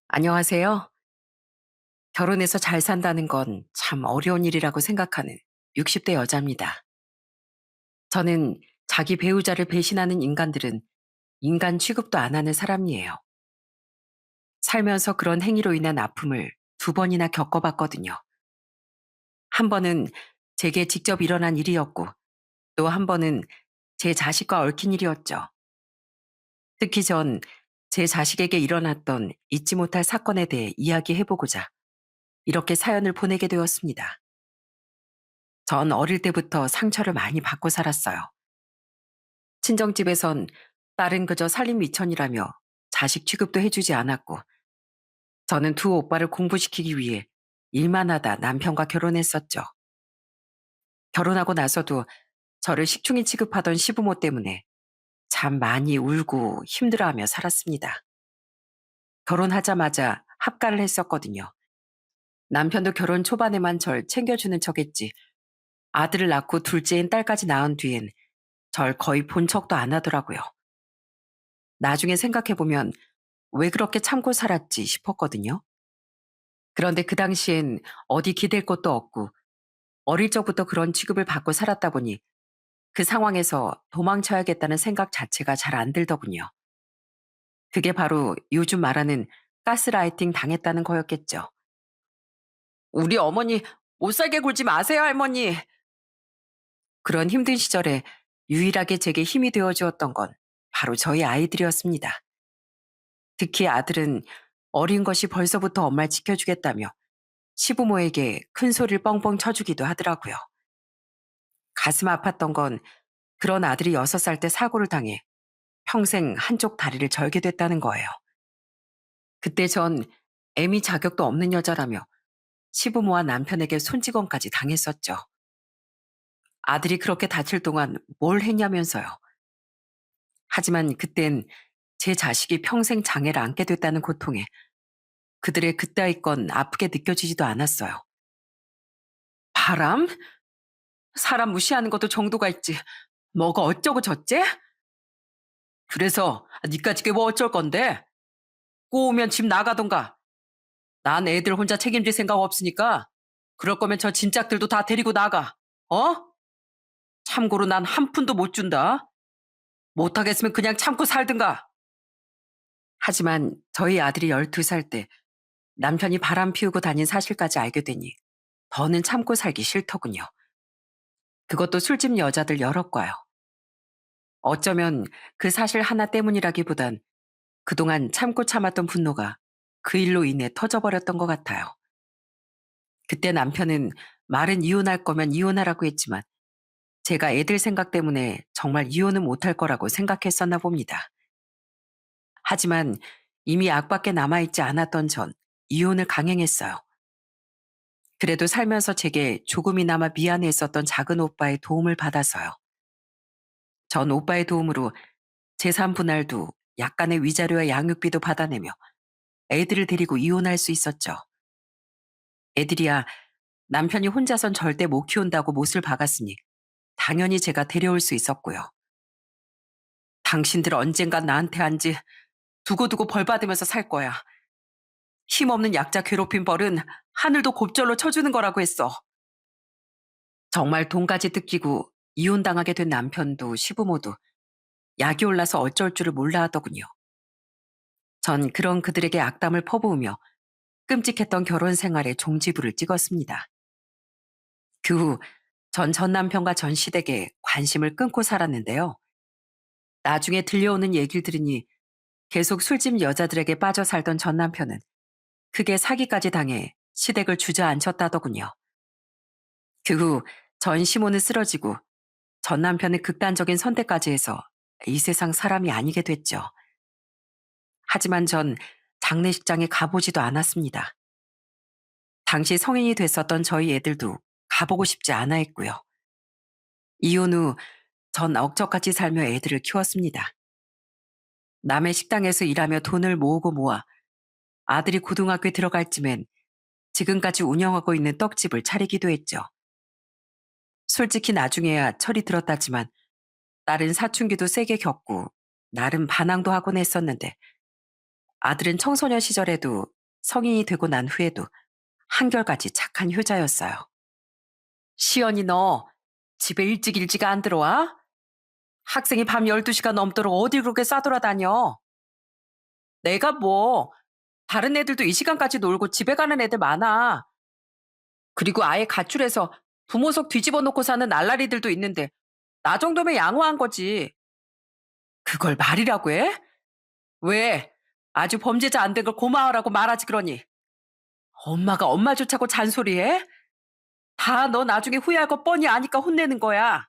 안녕하세요. 결혼해서 잘 산다는 건 참 어려운 일이라고 생각하는 60대 여자입니다. 저는 자기 배우자를 배신하는 인간들은 인간 취급도 안 하는 사람이에요. 살면서 그런 행위로 인한 아픔을 두 번이나 겪어봤거든요. 한 번은 제게 직접 일어난 일이었고, 또 한 번은 제 자식과 얽힌 일이었죠. 특히 전 제 자식에게 일어났던 잊지 못할 사건에 대해 이야기해보고자 이렇게 사연을 보내게 되었습니다. 전 어릴 때부터 상처를 많이 받고 살았어요. 친정집에선 딸은 그저 살림 미천이라며 자식 취급도 해주지 않았고, 저는 두 오빠를 공부시키기 위해 일만 하다 남편과 결혼했었죠. 결혼하고 나서도 저를 식충이 취급하던 시부모 때문에 참 많이 울고 힘들어하며 살았습니다. 결혼하자마자 합가를 했었거든요. 남편도 결혼 초반에만 절 챙겨주는 척했지, 아들을 낳고 둘째인 딸까지 낳은 뒤엔 절 거의 본 척도 안 하더라고요. 나중에 생각해보면 왜 그렇게 참고 살았지 싶었거든요. 그런데 그 당시엔 어디 기댈 것도 없고 어릴 적부터 그런 취급을 받고 살았다 보니 그 상황에서 도망쳐야겠다는 생각 자체가 잘 안 들더군요. 그게 바로 요즘 말하는 가스라이팅 당했다는 거였겠죠. 우리 어머니 못 살게 굴지 마세요, 할머니. 그런 힘든 시절에 유일하게 제게 힘이 되어 주었던 건 바로 저희 아이들이었습니다. 특히 아들은 어린 것이 벌써부터 엄마를 지켜주겠다며 시부모에게 큰 소리를 뻥뻥 쳐주기도 하더라고요. 가슴 아팠던 건 그런 아들이 6살 때 사고를 당해 평생 한쪽 다리를 절게 됐다는 거예요. 그때 전 애미 자격도 없는 여자라며 시부모와 남편에게 손찌검까지 당했었죠. 아들이 그렇게 다칠 동안 뭘 했냐면서요. 하지만 그땐 제 자식이 평생 장애를 안게 됐다는 고통에 그들의 그따위 건 아프게 느껴지지도 않았어요. 바람? 사람 무시하는 것도 정도가 있지. 뭐가 어쩌고 저째? 그래서 니까지 게 뭐 어쩔 건데? 꼬우면 집 나가던가. 난 애들 혼자 책임질 생각 없으니까 그럴 거면 저 진짝들도 다 데리고 나가. 어? 참고로 난 한 푼도 못 준다. 못하겠으면 그냥 참고 살든가. 하지만 저희 아들이 12살 때 남편이 바람 피우고 다닌 사실까지 알게 되니 더는 참고 살기 싫더군요. 그것도 술집 여자들 여럿과요. 어쩌면 그 사실 하나 때문이라기보단 그동안 참고 참았던 분노가 그 일로 인해 터져버렸던 것 같아요. 그때 남편은 말은 이혼할 거면 이혼하라고 했지만 제가 애들 생각 때문에 정말 이혼은 못할 거라고 생각했었나 봅니다. 하지만 이미 악밖에 남아있지 않았던 전 이혼을 강행했어요. 그래도 살면서 제게 조금이나마 미안했었던 작은 오빠의 도움을 받아서요. 전 오빠의 도움으로 재산 분할도 약간의 위자료와 양육비도 받아내며 애들을 데리고 이혼할 수 있었죠. 애들이야 남편이 혼자선 절대 못 키운다고 못을 박았으니 당연히 제가 데려올 수 있었고요. 당신들 언젠간 나한테 한지 두고두고 벌 받으면서 살 거야. 힘없는 약자 괴롭힌 벌은 하늘도 곱절로 쳐주는 거라고 했어. 정말 돈까지 뜯기고 이혼당하게 된 남편도 시부모도 약이 올라서 어쩔 줄을 몰라 하더군요. 전 그런 그들에게 악담을 퍼부으며 끔찍했던 결혼 생활에 종지부를 찍었습니다. 그 후 전 남편과 전 시댁에 관심을 끊고 살았는데요. 나중에 들려오는 얘기를 들으니 계속 술집 여자들에게 빠져 살던 전 남편은 크게 사기까지 당해 시댁을 주저앉혔다더군요. 그 후 전 시모는 쓰러지고 전 남편은 극단적인 선택까지 해서 이 세상 사람이 아니게 됐죠. 하지만 전 장례식장에 가보지도 않았습니다. 당시 성인이 됐었던 저희 애들도 가보고 싶지 않아 했고요. 이혼 후 전 억척같이 살며 애들을 키웠습니다. 남의 식당에서 일하며 돈을 모으고 모아 아들이 고등학교에 들어갈 쯤엔 지금까지 운영하고 있는 떡집을 차리기도 했죠. 솔직히 나중에야 철이 들었다지만 딸은 사춘기도 세게 겪고 나름 반항도 하곤 했었는데 아들은 청소년 시절에도 성인이 되고 난 후에도 한결같이 착한 효자였어요. 시연이 너 집에 일찍 일찍 안 들어와? 학생이 밤 12시가 넘도록 어디 그렇게 싸돌아다녀? 내가 뭐 다른 애들도 이 시간까지 놀고 집에 가는 애들 많아. 그리고 아예 가출해서 부모 속 뒤집어 놓고 사는 날라리들도 있는데 나 정도면 양호한 거지. 그걸 말이라고 해? 왜? 아주 범죄자 안 된 걸 고마워라고 말하지 그러니. 엄마가 엄마 좋자고 잔소리해? 다 너 나중에 후회할 거 뻔히 아니까 혼내는 거야.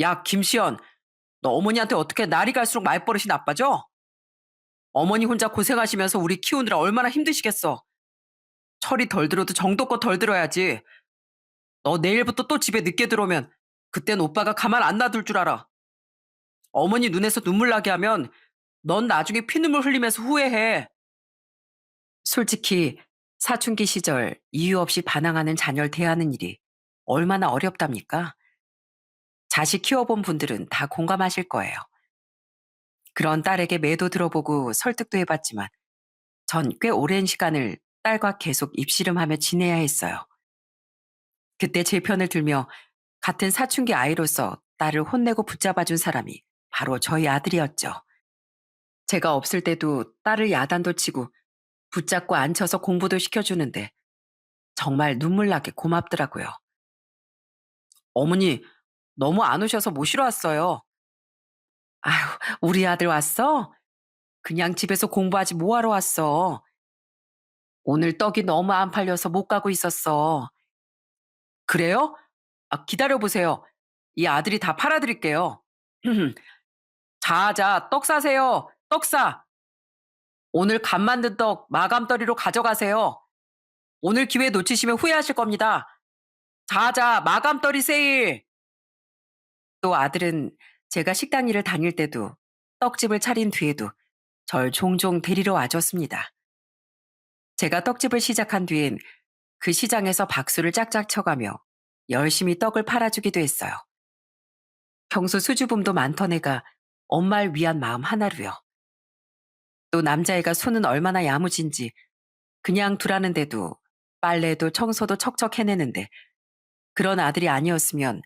야, 김시연, 너 어머니한테 어떻게 날이 갈수록 말버릇이 나빠져? 어머니 혼자 고생하시면서 우리 키우느라 얼마나 힘드시겠어. 철이 덜 들어도 정도껏 덜 들어야지. 너 내일부터 또 집에 늦게 들어오면 그땐 오빠가 가만 안 놔둘 줄 알아. 어머니 눈에서 눈물 나게 하면 넌 나중에 피눈물 흘리면서 후회해. 솔직히 사춘기 시절 이유 없이 반항하는 자녀를 대하는 일이 얼마나 어렵답니까? 자식 키워본 분들은 다 공감하실 거예요. 그런 딸에게 매도 들어보고 설득도 해봤지만 전 꽤 오랜 시간을 딸과 계속 입씨름하며 지내야 했어요. 그때 제 편을 들며 같은 사춘기 아이로서 딸을 혼내고 붙잡아준 사람이 바로 저희 아들이었죠. 제가 없을 때도 딸을 야단도 치고 붙잡고 앉혀서 공부도 시켜주는데 정말 눈물 나게 고맙더라고요. 어머니, 너무 안 오셔서 모시러 왔어요. 아휴, 우리 아들 왔어? 그냥 집에서 공부하지 뭐하러 왔어? 오늘 떡이 너무 안 팔려서 못 가고 있었어. 그래요? 아, 기다려보세요. 이 아들이 다 팔아드릴게요. 자자, 떡 사세요. 떡 사. 오늘 간 만든 떡 마감더리로 가져가세요. 오늘 기회 놓치시면 후회하실 겁니다. 자자, 마감더리 세일. 또 아들은 제가 식당 일을 다닐 때도 떡집을 차린 뒤에도 절 종종 데리러 와줬습니다. 제가 떡집을 시작한 뒤엔 그 시장에서 박수를 짝짝 쳐가며 열심히 떡을 팔아주기도 했어요. 평소 수줍음도 많던 애가 엄마를 위한 마음 하나로요. 또 남자애가 손은 얼마나 야무진지 그냥 두라는데도 빨래도 청소도 척척 해내는데 그런 아들이 아니었으면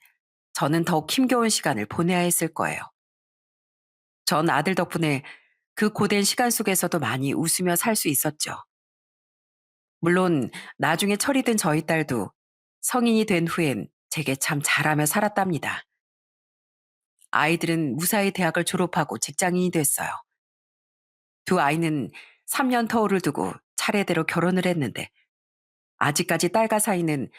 저는 더욱 힘겨운 시간을 보내야 했을 거예요. 전 아들 덕분에 그 고된 시간 속에서도 많이 웃으며 살 수 있었죠. 물론 나중에 철이 든 저희 딸도 성인이 된 후엔 제게 참 잘하며 살았답니다. 아이들은 무사히 대학을 졸업하고 직장인이 됐어요. 두 아이는 3년 터울을 두고 차례대로 결혼을 했는데 아직까지 딸과 사이는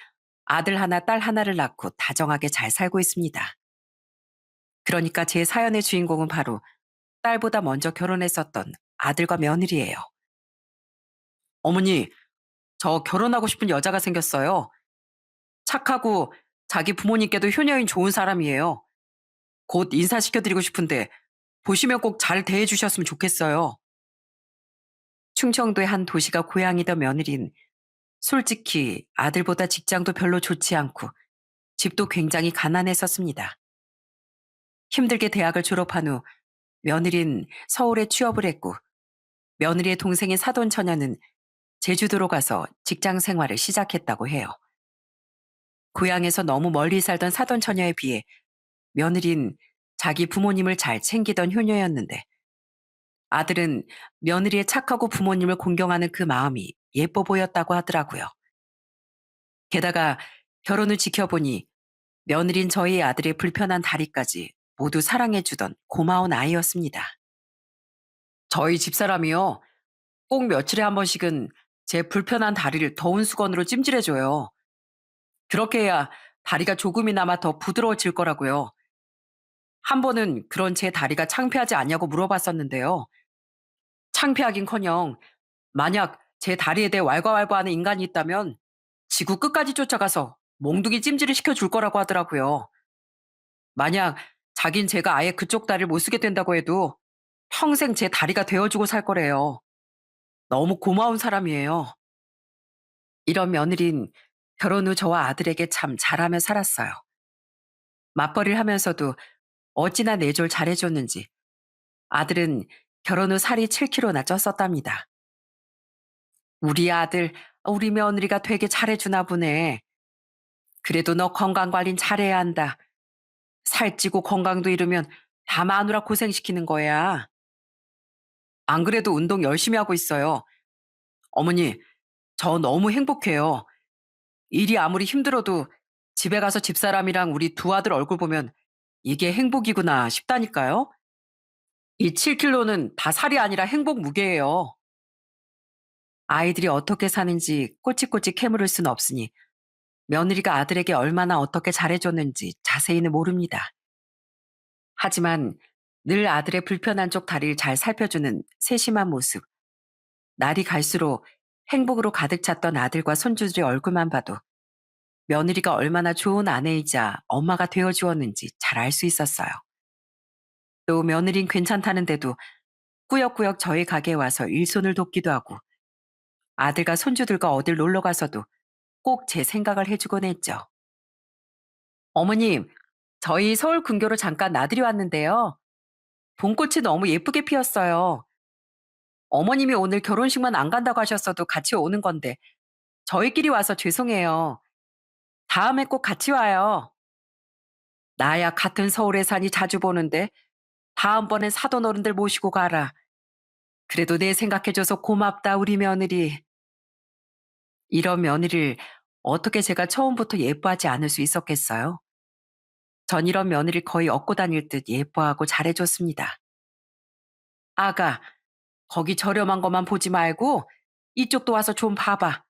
아들 하나 딸 하나를 낳고 다정하게 잘 살고 있습니다. 그러니까 제 사연의 주인공은 바로 딸보다 먼저 결혼했었던 아들과 며느리예요. 어머니, 저 결혼하고 싶은 여자가 생겼어요. 착하고 자기 부모님께도 효녀인 좋은 사람이에요. 곧 인사시켜드리고 싶은데 보시면 꼭 잘 대해주셨으면 좋겠어요. 충청도의 한 도시가 고향이던 며느린 솔직히 아들보다 직장도 별로 좋지 않고 집도 굉장히 가난했었습니다. 힘들게 대학을 졸업한 후 며느린 서울에 취업을 했고 며느리의 동생인 사돈 처녀는 제주도로 가서 직장 생활을 시작했다고 해요. 고향에서 너무 멀리 살던 사돈 처녀에 비해 며느린 자기 부모님을 잘 챙기던 효녀였는데 아들은 며느리의 착하고 부모님을 공경하는 그 마음이 예뻐 보였다고 하더라고요. 게다가 결혼 후 지켜보니 며느린 저희 아들의 불편한 다리까지 모두 사랑해주던 고마운 아이였습니다. 저희 집사람이요. 꼭 며칠에 한 번씩은 제 불편한 다리를 더운 수건으로 찜질해줘요. 그렇게 해야 다리가 조금이나마 더 부드러워질 거라고요. 한 번은 그런 제 다리가 창피하지 않냐고 물어봤었는데요. 창피하긴커녕 만약 제 다리에 대해 왈가왈부하는 인간이 있다면 지구 끝까지 쫓아가서 몽둥이 찜질을 시켜줄 거라고 하더라고요. 만약 자긴 제가 아예 그쪽 다리를 못 쓰게 된다고 해도 평생 제 다리가 되어주고 살 거래요. 너무 고마운 사람이에요. 이런 며느린 결혼 후 저와 아들에게 참 잘하며 살았어요. 맞벌이를 하면서도 어찌나 내조를 잘해줬는지 아들은 결혼 후 살이 7kg나 쪘었답니다. 우리 아들, 우리 며느리가 되게 잘해주나 보네. 그래도 너 건강 관리는 잘해야 한다. 살찌고 건강도 잃으면 다 마누라 고생시키는 거야. 안 그래도 운동 열심히 하고 있어요. 어머니, 저 너무 행복해요. 일이 아무리 힘들어도 집에 가서 집사람이랑 우리 두 아들 얼굴 보면 이게 행복이구나 싶다니까요. 이 7kg는 다 살이 아니라 행복 무게예요. 아이들이 어떻게 사는지 꼬치꼬치 캐물을 수는 없으니 며느리가 아들에게 얼마나 어떻게 잘해줬는지 자세히는 모릅니다. 하지만 늘 아들의 불편한 쪽 다리를 잘 살펴주는 세심한 모습, 날이 갈수록 행복으로 가득 찼던 아들과 손주들의 얼굴만 봐도 며느리가 얼마나 좋은 아내이자 엄마가 되어 주었는지 잘 알 수 있었어요. 또 며느린 괜찮다는데도 꾸역꾸역 저희 가게에 와서 일손을 돕기도 하고 아들과 손주들과 어딜 놀러 가서도 꼭 제 생각을 해주곤 했죠. 어머님, 저희 서울 근교로 잠깐 나들이 왔는데요. 봄꽃이 너무 예쁘게 피었어요. 어머님이 오늘 결혼식만 안 간다고 하셨어도 같이 오는 건데 저희끼리 와서 죄송해요. 다음에 꼭 같이 와요. 나야 같은 서울에 사니 자주 보는데 다음번엔 사돈 어른들 모시고 가라. 그래도 내 생각해줘서 고맙다 우리 며느리. 이런 며느리를 어떻게 제가 처음부터 예뻐하지 않을 수 있었겠어요? 전 이런 며느리를 거의 업고 다닐 듯 예뻐하고 잘해줬습니다. 아가, 거기 저렴한 것만 보지 말고 이쪽도 와서 좀 봐봐.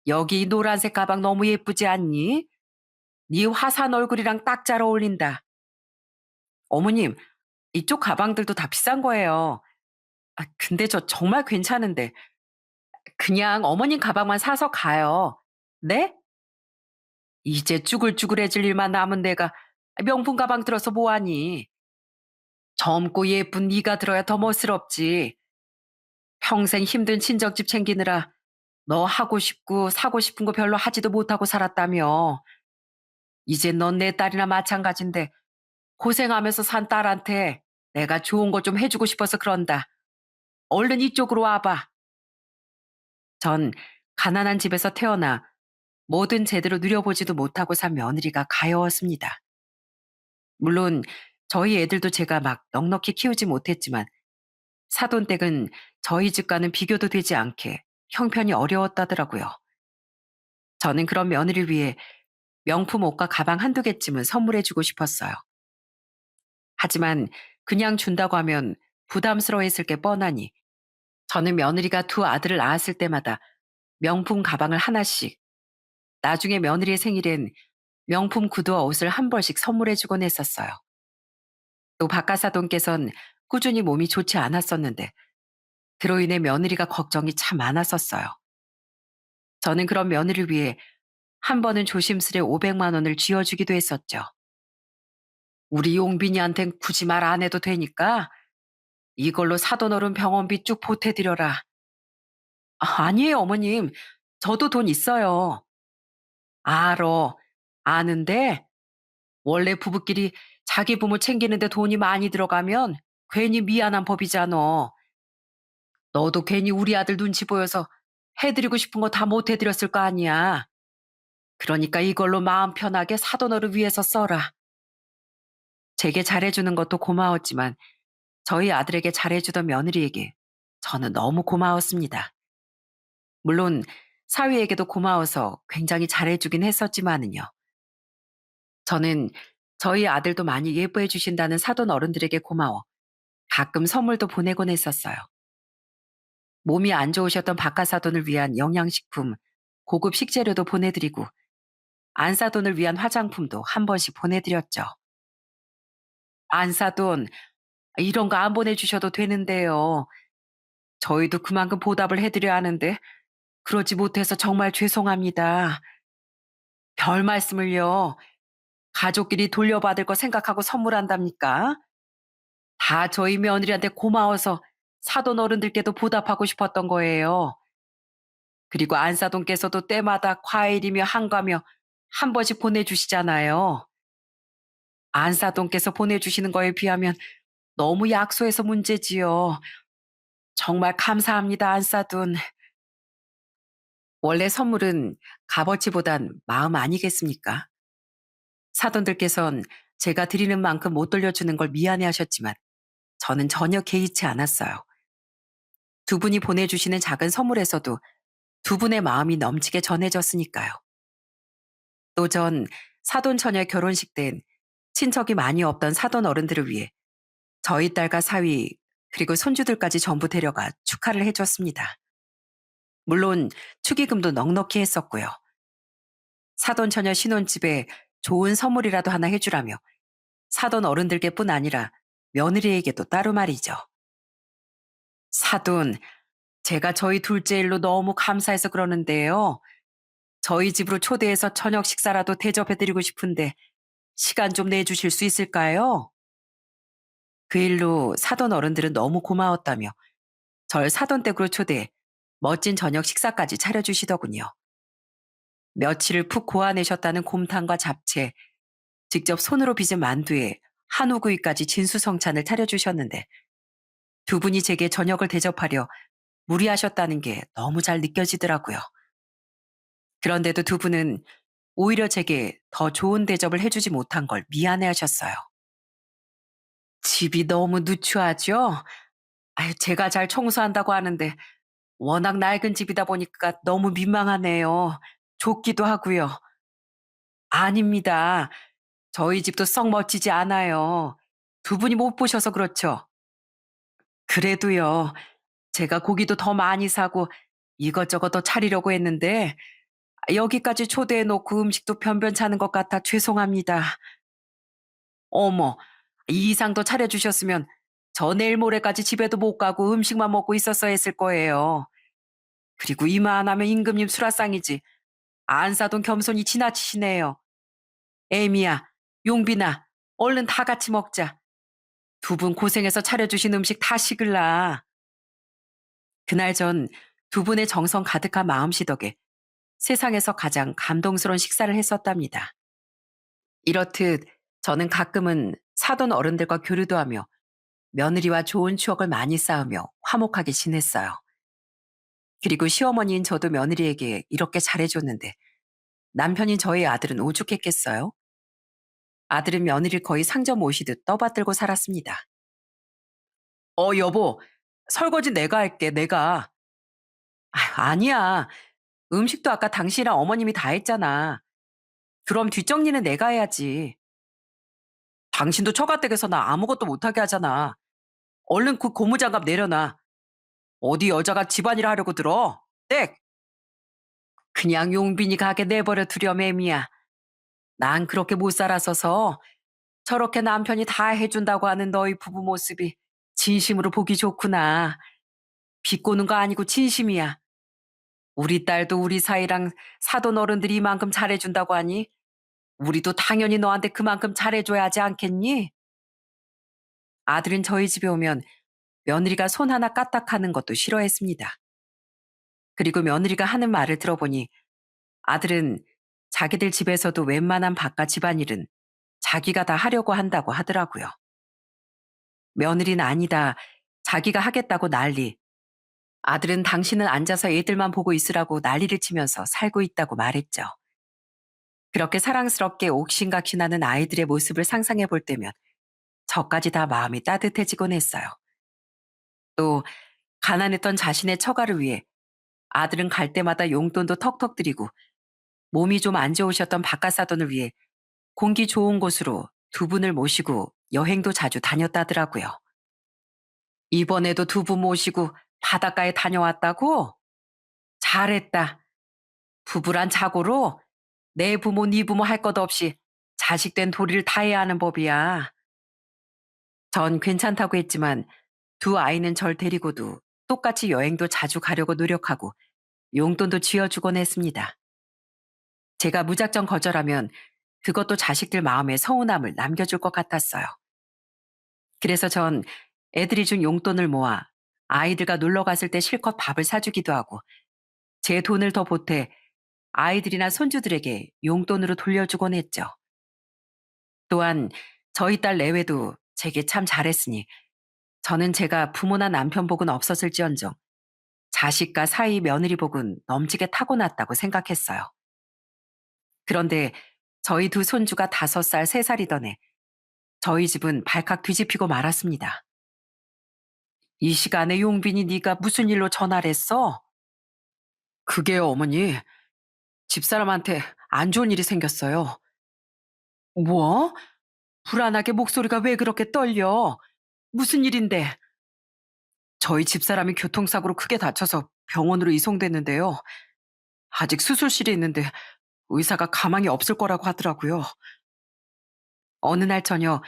여기 이 노란색 가방 너무 예쁘지 않니? 네 화사한 얼굴이랑 딱 잘 어울린다. 어머님, 이쪽 가방들도 다 비싼 거예요. 근데 저 정말 괜찮은데. 그냥 어머님 가방만 사서 가요. 네? 이제 쭈글쭈글해질 일만 남은 내가 명품 가방 들어서 뭐하니? 젊고 예쁜 네가 들어야 더 멋스럽지. 평생 힘든 친정집 챙기느라 너 하고 싶고 사고 싶은 거 별로 하지도 못하고 살았다며. 이제 넌 내 딸이나 마찬가지인데 고생하면서 산 딸한테 내가 좋은 거 좀 해주고 싶어서 그런다. 얼른 이쪽으로 와봐. 전 가난한 집에서 태어나 뭐든 제대로 누려보지도 못하고 산 며느리가 가여웠습니다. 물론 저희 애들도 제가 막 넉넉히 키우지 못했지만 사돈댁은 저희 집과는 비교도 되지 않게 형편이 어려웠다더라고요. 저는 그런 며느리를 위해 명품 옷과 가방 한두 개쯤은 선물해주고 싶었어요. 하지만 그냥 준다고 하면 부담스러워했을 게 뻔하니 저는 며느리가 두 아들을 낳았을 때마다 명품 가방을 하나씩, 나중에 며느리의 생일엔 명품 구두와 옷을 한 벌씩 선물해주곤 했었어요. 또 박가사돈께선 꾸준히 몸이 좋지 않았었는데 그로 인해 며느리가 걱정이 참 많았었어요. 저는 그런 며느리를 위해 한 번은 조심스레 500만 원을 쥐어주기도 했었죠. 우리 용빈이한텐 굳이 말 안 해도 되니까 이걸로 사돈어른 병원비 쭉 보태드려라. 아니에요, 어머님. 저도 돈 있어요. 알어. 아는데 원래 부부끼리 자기 부모 챙기는데 돈이 많이 들어가면 괜히 미안한 법이잖아. 너도 괜히 우리 아들 눈치 보여서 해드리고 싶은 거 다 못 해드렸을 거 아니야. 그러니까 이걸로 마음 편하게 사돈어를 위해서 써라. 제게 잘해주는 것도 고마웠지만 저희 아들에게 잘해주던 며느리에게 저는 너무 고마웠습니다. 물론 사위에게도 고마워서 굉장히 잘해주긴 했었지만은요. 저는 저희 아들도 많이 예뻐해 주신다는 사돈 어른들에게 고마워 가끔 선물도 보내곤 했었어요. 몸이 안 좋으셨던 박가사돈을 위한 영양식품, 고급 식재료도 보내드리고 안사돈을 위한 화장품도 한 번씩 보내드렸죠. 안사돈, 이런 거 안 보내주셔도 되는데요. 저희도 그만큼 보답을 해드려야 하는데 그러지 못해서 정말 죄송합니다. 별 말씀을요. 가족끼리 돌려받을 거 생각하고 선물한답니까? 다 저희 며느리한테 고마워서 사돈 어른들께도 보답하고 싶었던 거예요. 그리고 안사돈께서도 때마다 과일이며 한과며 한 번씩 보내주시잖아요. 안사돈께서 보내주시는 거에 비하면 너무 약소해서 문제지요. 정말 감사합니다, 안사돈. 원래 선물은 값어치보단 마음 아니겠습니까? 사돈들께선 제가 드리는 만큼 못 돌려주는 걸 미안해 하셨지만 저는 전혀 개의치 않았어요. 두 분이 보내주시는 작은 선물에서도 두 분의 마음이 넘치게 전해졌으니까요. 또 전 사돈 처녀 결혼식 땐 친척이 많이 없던 사돈 어른들을 위해 저희 딸과 사위 그리고 손주들까지 전부 데려가 축하를 해줬습니다. 물론 축의금도 넉넉히 했었고요. 사돈 처녀 신혼집에 좋은 선물이라도 하나 해주라며 사돈 어른들께뿐 아니라 며느리에게도 따로 말이죠. 사돈, 제가 저희 둘째 일로 너무 감사해서 그러는데요. 저희 집으로 초대해서 저녁 식사라도 대접해드리고 싶은데 시간 좀 내주실 수 있을까요? 그 일로 사돈 어른들은 너무 고마웠다며 절 사돈 댁으로 초대해 멋진 저녁 식사까지 차려주시더군요. 며칠을 푹 고아내셨다는 곰탕과 잡채, 직접 손으로 빚은 만두에 한우구이까지 진수성찬을 차려주셨는데 두 분이 제게 저녁을 대접하려 무리하셨다는 게 너무 잘 느껴지더라고요. 그런데도 두 분은 오히려 제게 더 좋은 대접을 해주지 못한 걸 미안해 하셨어요. 집이 너무 누추하죠? 아유, 제가 잘 청소한다고 하는데 워낙 낡은 집이다 보니까 너무 민망하네요. 좁기도 하고요. 아닙니다. 저희 집도 썩 멋지지 않아요. 두 분이 못 보셔서 그렇죠. 그래도요. 제가 고기도 더 많이 사고 이것저것 더 차리려고 했는데 여기까지 초대해 놓고 음식도 변변찮은 것 같아 죄송합니다. 어머, 이 이상 더 차려주셨으면 저 내일 모레까지 집에도 못 가고 음식만 먹고 있었어야 했을 거예요. 그리고 이만하면 임금님 수라상이지. 안 사돈 겸손이 지나치시네요. 에미야, 용빈아, 얼른 다 같이 먹자. 두 분 고생해서 차려주신 음식 다 식을라. 그날 전 두 분의 정성 가득한 마음씨 덕에 세상에서 가장 감동스러운 식사를 했었답니다. 이렇듯 저는 가끔은 사돈 어른들과 교류도 하며 며느리와 좋은 추억을 많이 쌓으며 화목하게 지냈어요. 그리고 시어머니인 저도 며느리에게 이렇게 잘해줬는데 남편인 저희 아들은 오죽했겠어요? 아들은 며느리를 거의 상점 모시듯 떠받들고 살았습니다. 여보, 설거지 내가 할게, 내가. 아니야. 음식도 아까 당신이랑 어머님이 다 했잖아. 그럼 뒷정리는 내가 해야지. 당신도 처가댁에서 나 아무것도 못하게 하잖아. 얼른 그 고무장갑 내려놔. 어디 여자가 집안일 하려고 들어? 땡! 그냥 용빈이 가게 내버려 두렴, 애미야. 난 그렇게 못 살아서서 저렇게 남편이 다 해준다고 하는 너희 부부 모습이 진심으로 보기 좋구나. 비꼬는 거 아니고 진심이야. 우리 딸도 우리 사이랑 사돈 어른들이 이만큼 잘해준다고 하니 우리도 당연히 너한테 그만큼 잘해줘야 하지 않겠니? 아들은 저희 집에 오면 며느리가 손 하나 까딱하는 것도 싫어했습니다. 그리고 며느리가 하는 말을 들어보니 아들은 자기들 집에서도 웬만한 바깥 집안일은 자기가 다 하려고 한다고 하더라고요. 며느리는 아니다. 자기가 하겠다고 난리. 아들은 당신은 앉아서 애들만 보고 있으라고 난리를 치면서 살고 있다고 말했죠. 그렇게 사랑스럽게 옥신각신하는 아이들의 모습을 상상해 볼 때면 저까지 다 마음이 따뜻해지곤 했어요. 또 가난했던 자신의 처가를 위해 아들은 갈 때마다 용돈도 턱턱 드리고 몸이 좀 안 좋으셨던 바깥사돈을 위해 공기 좋은 곳으로 두 분을 모시고 여행도 자주 다녔다더라고요. 이번에도 두 분 모시고 바닷가에 다녀왔다고? 잘했다. 부부란 자고로 내 부모 네 부모 할 것 없이 자식된 도리를 다해야 하는 법이야. 전 괜찮다고 했지만 두 아이는 절 데리고도 똑같이 여행도 자주 가려고 노력하고 용돈도 쥐어주곤 했습니다. 제가 무작정 거절하면 그것도 자식들 마음에 서운함을 남겨줄 것 같았어요. 그래서 전 애들이 준 용돈을 모아 아이들과 놀러 갔을 때 실컷 밥을 사주기도 하고 제 돈을 더 보태 아이들이나 손주들에게 용돈으로 돌려주곤 했죠. 또한 저희 딸 내외도 제게 참 잘했으니 저는 제가 부모나 남편 복은 없었을지언정 자식과 사위 며느리복은 넘치게 타고났다고 생각했어요. 그런데 저희 두 손주가 5살, 3살이던 해 저희 집은 발칵 뒤집히고 말았습니다. 이 시간에 용빈이 네가 무슨 일로 전화를 했어? 그게요, 어머니. 집사람한테 안 좋은 일이 생겼어요. 뭐? 불안하게 목소리가 왜 그렇게 떨려? 무슨 일인데? 저희 집사람이 교통사고로 크게 다쳐서 병원으로 이송됐는데요. 아직 수술실에 있는데 의사가 가망이 없을 거라고 하더라고요. 어느 날 저녁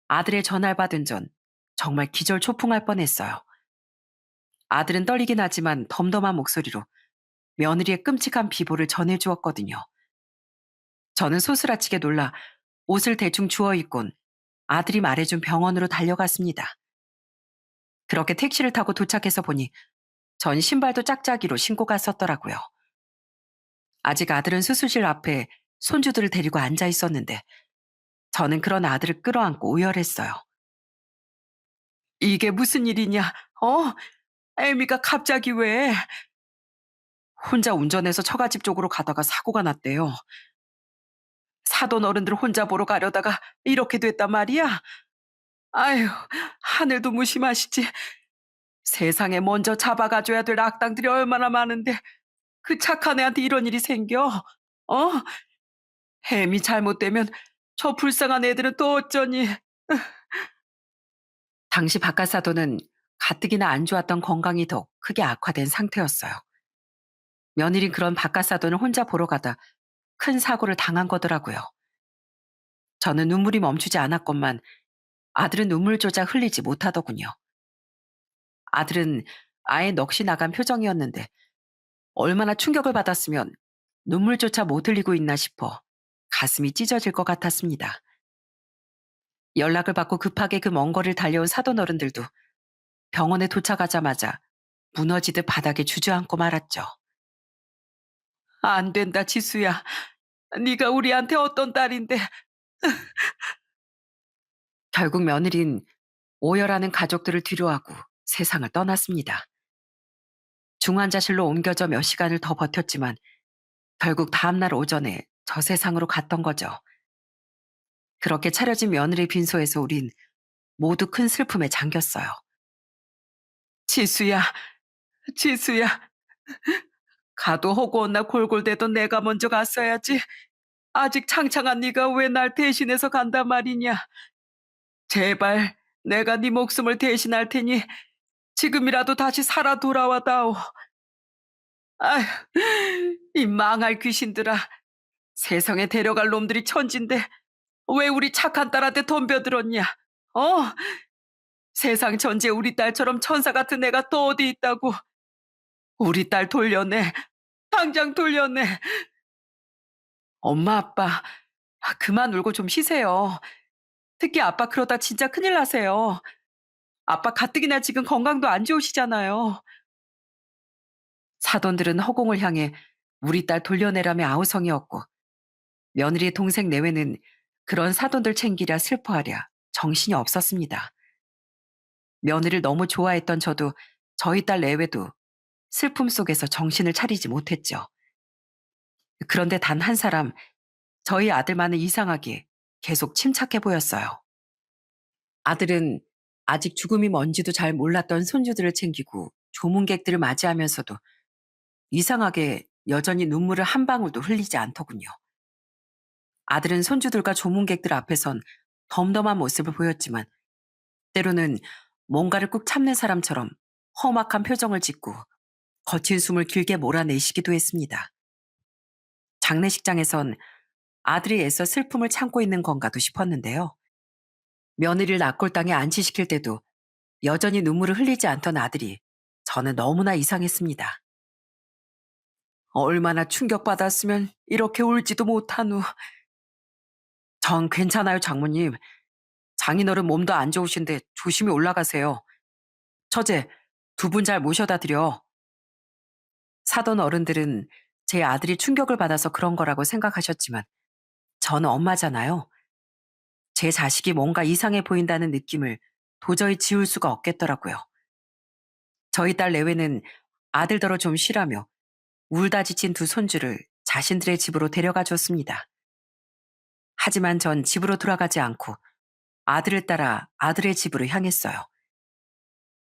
아들의 전화를 받은 전 정말 기절초풍할 뻔했어요. 아들은 떨리긴 하지만 덤덤한 목소리로 며느리의 끔찍한 비보를 전해주었거든요. 저는 소스라치게 놀라 옷을 대충 주워 입곤 아들이 말해준 병원으로 달려갔습니다. 그렇게 택시를 타고 도착해서 보니 전 신발도 짝짝이로 신고 갔었더라고요. 아직 아들은 수술실 앞에 손주들을 데리고 앉아 있었는데 저는 그런 아들을 끌어안고 오열했어요. 이게 무슨 일이냐? 애미가 갑자기 왜? 혼자 운전해서 처가집 쪽으로 가다가 사고가 났대요. 사돈 어른들 혼자 보러 가려다가 이렇게 됐단 말이야? 아휴, 하늘도 무심하시지. 세상에 먼저 잡아가줘야 될 악당들이 얼마나 많은데 그 착한 애한테 이런 일이 생겨? 어? 햄이 잘못되면 저 불쌍한 애들은 또 어쩌니? 당시 바깥사돈은 가뜩이나 안 좋았던 건강이 더 크게 악화된 상태였어요. 며느린 그런 바깥사돈을 혼자 보러 가다 큰 사고를 당한 거더라고요. 저는 눈물이 멈추지 않았건만 아들은 눈물조차 흘리지 못하더군요. 아들은 아예 넋이 나간 표정이었는데 얼마나 충격을 받았으면 눈물조차 못 흘리고 있나 싶어 가슴이 찢어질 것 같았습니다. 연락을 받고 급하게 그 먼 거리를 달려온 사돈 어른들도 병원에 도착하자마자 무너지듯 바닥에 주저앉고 말았죠. 안 된다, 지수야. 네가 우리한테 어떤 딸인데. 결국 며느린 오열하는 가족들을 뒤로하고 세상을 떠났습니다. 중환자실로 옮겨져 몇 시간을 더 버텼지만 결국 다음날 오전에 저 세상으로 갔던 거죠. 그렇게 차려진 며느리 빈소에서 우린 모두 큰 슬픔에 잠겼어요. 지수야, 지수야. 가도 허구한 날 골골대던 내가 먼저 갔어야지. 아직 창창한 네가 왜 날 대신해서 간단 말이냐. 제발 내가 네 목숨을 대신할 테니 지금이라도 다시 살아 돌아와다오. 아휴, 이 망할 귀신들아. 세상에 데려갈 놈들이 천진데 왜 우리 착한 딸한테 덤벼들었냐? 어? 세상 전체에 우리 딸처럼 천사 같은 애가 또 어디 있다고. 우리 딸 돌려내. 당장 돌려내. 엄마, 아빠, 그만 울고 좀 쉬세요. 특히 아빠 그러다 진짜 큰일 나세요. 아빠 가뜩이나 지금 건강도 안 좋으시잖아요. 사돈들은 허공을 향해 우리 딸 돌려내라며 아우성이었고 며느리의 동생 내외는 그런 사돈들 챙기랴 슬퍼하랴 정신이 없었습니다. 며느리를 너무 좋아했던 저도 저희 딸 내외도 슬픔 속에서 정신을 차리지 못했죠. 그런데 단 한 사람, 저희 아들만은 이상하게 계속 침착해 보였어요. 아들은 아직 죽음이 뭔지도 잘 몰랐던 손주들을 챙기고 조문객들을 맞이하면서도 이상하게 여전히 눈물을 한 방울도 흘리지 않더군요. 아들은 손주들과 조문객들 앞에선 덤덤한 모습을 보였지만 때로는 뭔가를 꾹 참는 사람처럼 험악한 표정을 짓고 거친 숨을 길게 몰아내시기도 했습니다. 장례식장에선 아들이 애써 슬픔을 참고 있는 건가도 싶었는데요. 며느리를 낙골당에 안치시킬 때도 여전히 눈물을 흘리지 않던 아들이 저는 너무나 이상했습니다. 얼마나 충격받았으면 이렇게 울지도 못한 후. 전 괜찮아요, 장모님. 장인어른 몸도 안 좋으신데 조심히 올라가세요. 처제, 두 분 잘 모셔다 드려. 사돈 어른들은 제 아들이 충격을 받아서 그런 거라고 생각하셨지만 저는 엄마잖아요. 제 자식이 뭔가 이상해 보인다는 느낌을 도저히 지울 수가 없겠더라고요. 저희 딸 내외는 아들더러 좀 쉬라며 울다 지친 두 손주를 자신들의 집으로 데려가 줬습니다. 하지만 전 집으로 돌아가지 않고 아들을 따라 아들의 집으로 향했어요.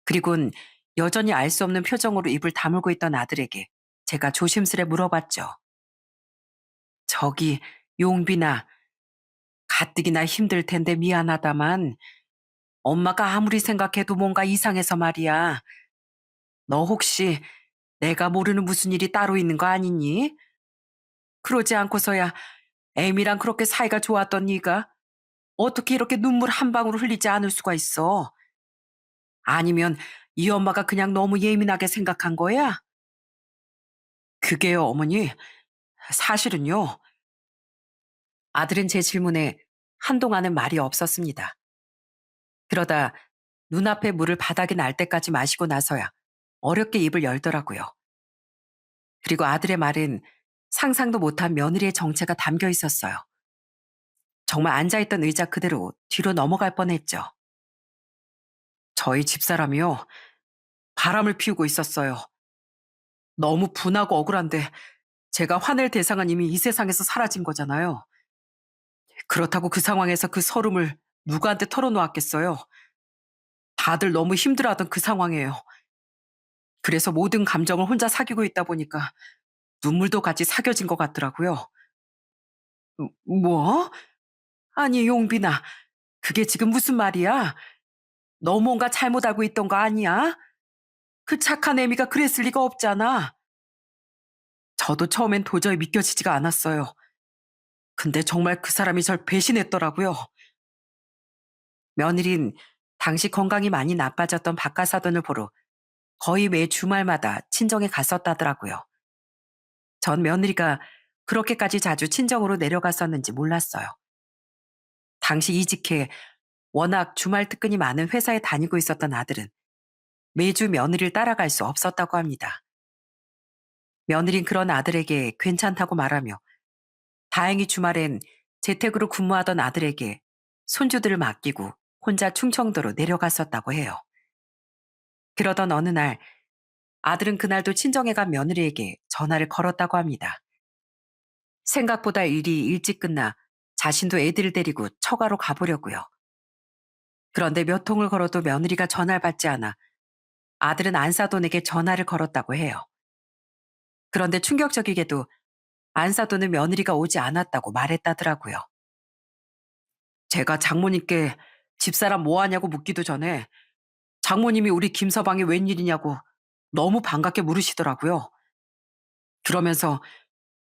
그리곤 여전히 알 수 없는 표정으로 입을 다물고 있던 아들에게 제가 조심스레 물어봤죠. 저기, 용빈아, 가뜩이나 힘들 텐데 미안하다만 엄마가 아무리 생각해도 뭔가 이상해서 말이야. 너 혹시 내가 모르는 무슨 일이 따로 있는 거 아니니? 그러지 않고서야 애미랑 그렇게 사이가 좋았던 네가 어떻게 이렇게 눈물 한 방울 흘리지 않을 수가 있어? 아니면 이 엄마가 그냥 너무 예민하게 생각한 거야? 그게요, 어머니. 사실은요. 아들은 제 질문에 한동안은 말이 없었습니다. 그러다 눈앞에 물을 바닥에 날 때까지 마시고 나서야 어렵게 입을 열더라고요. 그리고 아들의 말은 상상도 못한 며느리의 정체가 담겨 있었어요. 정말 앉아있던 의자 그대로 뒤로 넘어갈 뻔했죠. 저희 집사람이요. 바람을 피우고 있었어요. 너무 분하고 억울한데 제가 화낼 대상은 이미 이 세상에서 사라진 거잖아요. 그렇다고 그 상황에서 그 서름을 누구한테 털어놓았겠어요. 다들 너무 힘들어하던 그 상황이에요. 그래서 모든 감정을 혼자 사귀고 있다 보니까 눈물도 같이 사겨진 것 같더라고요. 뭐? 아니, 용빈아, 그게 지금 무슨 말이야? 너 뭔가 잘못 알고 있던 거 아니야? 그 착한 애미가 그랬을 리가 없잖아. 저도 처음엔 도저히 믿겨지지가 않았어요. 근데 정말 그 사람이 절 배신했더라고요. 며느린 당시 건강이 많이 나빠졌던 박가사돈을 보러 거의 매 주말마다 친정에 갔었다더라고요. 전 며느리가 그렇게까지 자주 친정으로 내려갔었는지 몰랐어요. 당시 이직해 워낙 주말 특근이 많은 회사에 다니고 있었던 아들은 매주 며느리를 따라갈 수 없었다고 합니다. 며느린 그런 아들에게 괜찮다고 말하며 다행히 주말엔 재택으로 근무하던 아들에게 손주들을 맡기고 혼자 충청도로 내려갔었다고 해요. 그러던 어느 날 아들은 그날도 친정에 간 며느리에게 전화를 걸었다고 합니다. 생각보다 일이 일찍 끝나 자신도 애들을 데리고 처가로 가보려고요. 그런데 몇 통을 걸어도 며느리가 전화를 받지 않아 아들은 안사돈에게 전화를 걸었다고 해요. 그런데 충격적이게도 안사돈은 며느리가 오지 않았다고 말했다더라고요. 제가 장모님께 집사람 뭐 하냐고 묻기도 전에 장모님이 우리 김서방이 웬일이냐고 너무 반갑게 물으시더라고요. 그러면서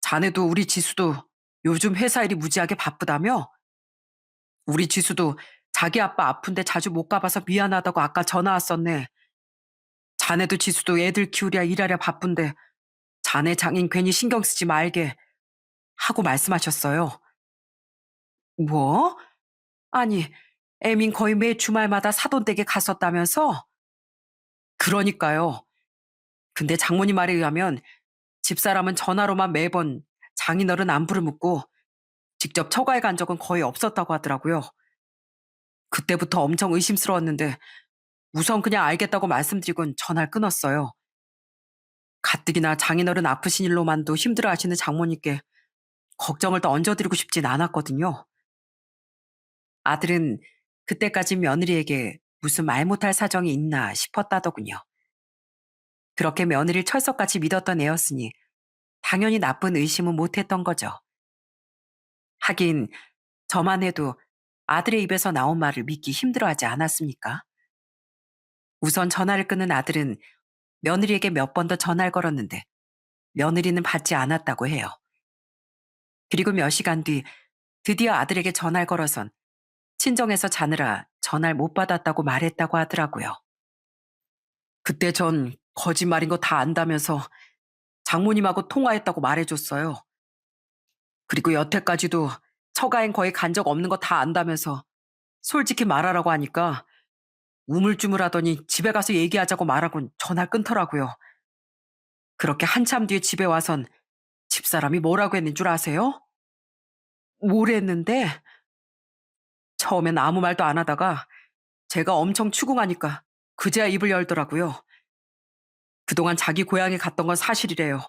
자네도 우리 지수도 요즘 회사 일이 무지하게 바쁘다며? 우리 지수도 자기 아빠 아픈데 자주 못 가봐서 미안하다고 아까 전화 왔었네. 자네도 지수도 애들 키우랴 일하랴 바쁜데 자네 장인 괜히 신경 쓰지 말게 하고 말씀하셨어요. 뭐? 아니, 애민 거의 매 주말마다 사돈댁에 갔었다면서? 그러니까요. 근데 장모님 말에 의하면 집사람은 전화로만 매번 장인어른 안부를 묻고 직접 처가에 간 적은 거의 없었다고 하더라고요. 그때부터 엄청 의심스러웠는데 우선 그냥 알겠다고 말씀드리곤 전화를 끊었어요. 가뜩이나 장인어른 아프신 일로만도 힘들어하시는 장모님께 걱정을 더 얹어드리고 싶진 않았거든요. 아들은 그때까지 며느리에게 무슨 말 못할 사정이 있나 싶었다더군요. 그렇게 며느리를 철석같이 믿었던 애였으니 당연히 나쁜 의심은 못했던 거죠. 하긴 저만 해도 아들의 입에서 나온 말을 믿기 힘들어하지 않았습니까? 우선 전화를 끊은 아들은 며느리에게 몇 번 더 전화를 걸었는데 며느리는 받지 않았다고 해요. 그리고 몇 시간 뒤 드디어 아들에게 전화를 걸어선 친정에서 자느라 전화를 못 받았다고 말했다고 하더라고요. 그때 전 거짓말인 거 다 안다면서 장모님하고 통화했다고 말해줬어요. 그리고 여태까지도 처가엔 거의 간 적 없는 거 다 안다면서 솔직히 말하라고 하니까 우물쭈물하더니 집에 가서 얘기하자고 말하곤 전화 끊더라고요. 그렇게 한참 뒤에 집에 와선 집사람이 뭐라고 했는 줄 아세요? 뭘 했는데 처음엔 아무 말도 안 하다가 제가 엄청 추궁하니까 그제야 입을 열더라고요. 그동안 자기 고향에 갔던 건 사실이래요.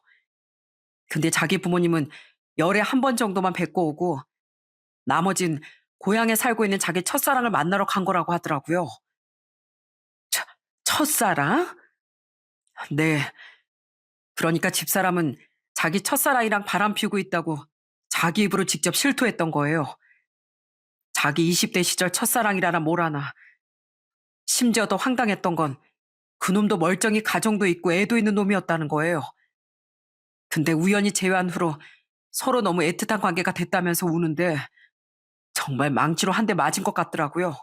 근데 자기 부모님은 열에 한 번 정도만 뵙고 오고 나머진 고향에 살고 있는 자기 첫사랑을 만나러 간 거라고 하더라고요. 첫 첫사랑? 네. 그러니까 집사람은 자기 첫사랑이랑 바람 피우고 있다고 자기 입으로 직접 실토했던 거예요. 자기 20대 시절 첫사랑이라나 뭐라나. 심지어 더 황당했던 건 그놈도 멀쩡히 가정도 있고 애도 있는 놈이었다는 거예요. 근데 우연히 재회한 후로 서로 너무 애틋한 관계가 됐다면서 우는데 정말 망치로 한 대 맞은 것 같더라고요.